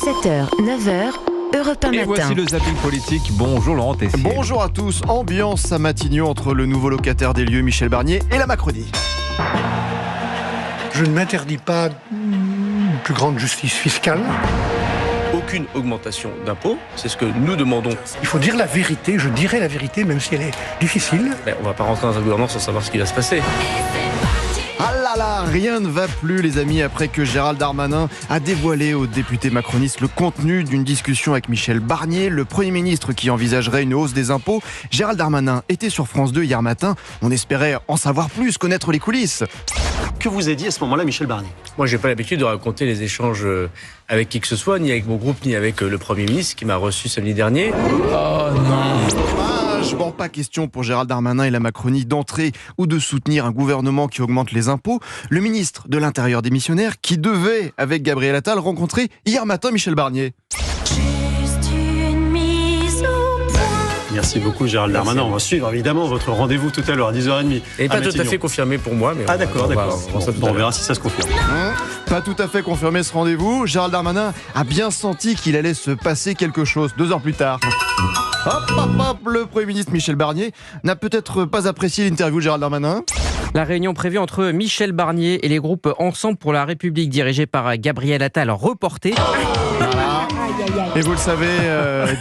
7h, 9h, Europe 1 Et matin. voici le zapping politique. Bonjour Laurent Tessier. Bonjour à tous. Ambiance à Matignon entre le nouveau locataire des lieux, Michel Barnier, et la Macronie. Je ne m'interdis pas une plus grande justice fiscale. Aucune augmentation d'impôts, c'est ce que nous demandons. Il faut dire la vérité, je dirai la vérité, même si elle est difficile. Mais on ne va pas rentrer dans un gouvernement sans savoir ce qui va se passer. Ah là là, rien ne va plus les amis après que Gérald Darmanin a dévoilé aux députés macronistes le contenu d'une discussion avec Michel Barnier, le Premier ministre qui envisagerait une hausse des impôts. Gérald Darmanin était sur France 2 hier matin, on espérait en savoir plus, connaître les coulisses. Que vous a dit à ce moment-là Michel Barnier? Moi, j'ai pas l'habitude de raconter les échanges avec qui que ce soit, ni avec mon groupe, ni avec le Premier ministre qui m'a reçu samedi dernier. Dommage, bon, pas question pour Gérald Darmanin et la Macronie d'entrer ou de soutenir un gouvernement qui augmente les impôts. Le ministre de l'Intérieur démissionnaire qui devait, avec Gabriel Attal, rencontrer hier matin Michel Barnier. Merci beaucoup Gérald Darmanin. On va suivre évidemment votre rendez-vous tout à l'heure à 10h30. Et pas tout à fait confirmé pour moi. Mais Ah d'accord. On verra si ça se confirme. Pas tout à fait confirmé ce rendez-vous. Gérald Darmanin a bien senti qu'il allait se passer quelque chose 2 heures plus tard. Hop, le Premier ministre Michel Barnier n'a peut-être pas apprécié l'interview de Gérald Darmanin. La réunion prévue entre Michel Barnier et les groupes Ensemble pour la République dirigés par Gabriel Attal reportée. Et vous le savez,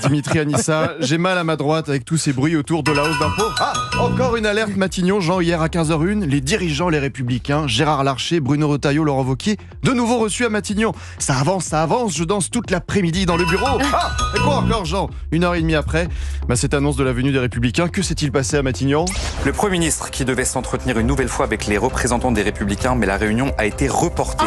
Dimitri Anissa, j'ai mal à ma droite avec tous ces bruits autour de la hausse d'impôts. Ah, encore une alerte Matignon, Jean, hier à 15h01, les dirigeants Les Républicains, Gérard Larcher, Bruno Retailleau, Laurent Wauquiez, de nouveau reçus à Matignon. Ça avance, je danse toute l'après-midi dans le bureau. Ah, et quoi encore Jean? 1h30 après, cette annonce de la venue des Républicains, que s'est-il passé à Matignon? Le Premier ministre qui devait s'entretenir une nouvelle fois avec les représentants des Républicains, mais la réunion a été reportée.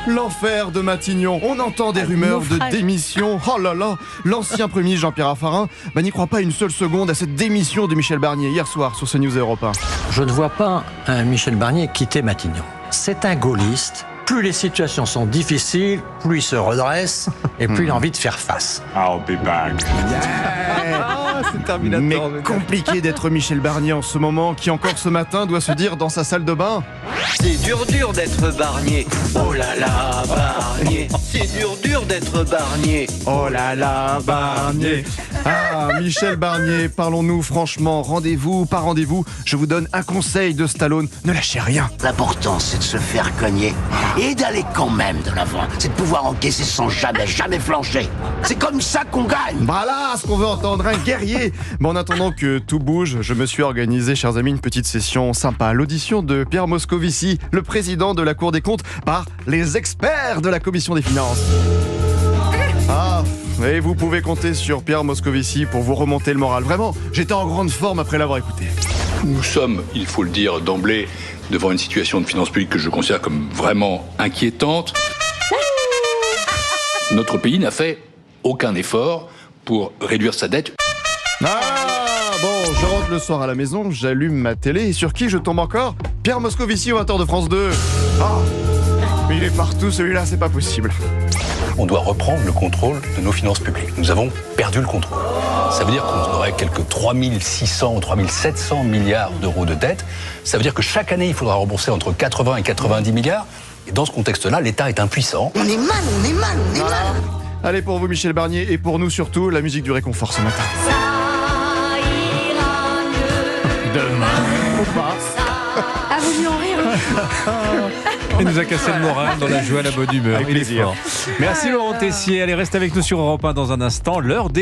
L'enfer de Matignon. On entend des rumeurs de démission. Oh là là, l'ancien Premier ministre Jean-Pierre Raffarin n'y croit pas une seule seconde à cette démission de Michel Barnier hier soir sur CNews et Europe 1. Je ne vois pas un Michel Barnier quitter Matignon. C'est un gaulliste. Plus les situations sont difficiles, plus il se redresse et plus il a envie de faire face. I'll be back. Mais compliqué d'être Michel Barnier en ce moment, qui encore ce matin doit se dire dans sa salle de bain: c'est dur d'être Barnier. Oh là là, Barnier. C'est dur d'être Barnier. Oh là là, Barnier. Ah, Michel Barnier, parlons-nous franchement, rendez-vous, pas rendez-vous, je vous donne un conseil de Stallone, ne lâchez rien. L'important, c'est de se faire cogner et d'aller quand même de l'avant. C'est de pouvoir encaisser sans jamais flancher. C'est comme ça qu'on gagne. Voilà ce qu'on veut entendre, un guerrier. En attendant que tout bouge, je me suis organisé, chers amis, une petite session sympa. L'audition de Pierre Moscovici, le président de la Cour des comptes, par les experts de la Commission des finances. Ah, et vous pouvez compter sur Pierre Moscovici pour vous remonter le moral. Vraiment, j'étais en grande forme après l'avoir écouté. Nous sommes, il faut le dire d'emblée, devant une situation de finances publiques que je considère comme vraiment inquiétante. Notre pays n'a fait aucun effort pour réduire sa dette. Ah, bon, je rentre le soir à la maison, j'allume ma télé et sur qui je tombe encore? Pierre Moscovici, au 20h de France 2. Ah, mais il est partout celui-là, c'est pas possible. On doit reprendre le contrôle de nos finances publiques. Nous avons perdu le contrôle. Ça veut dire qu'on aurait quelques 3600 ou 3700 milliards d'euros de dette. Ça veut dire que chaque année, il faudra rembourser entre 80 et 90 milliards. Et dans ce contexte-là, l'État est impuissant. On est mal. Allez, pour vous, Michel Barnier, et pour nous surtout, la musique du réconfort ce matin. Ça ira mieux demain. Ou pas. Ah, vous mieux en rire. Il nous a cassé le moral dans la joie, la bonne humeur. Avec Il est plaisir. fort. Merci Laurent Tessier. Allez, reste avec nous sur Europe 1 dans un instant. L'heure des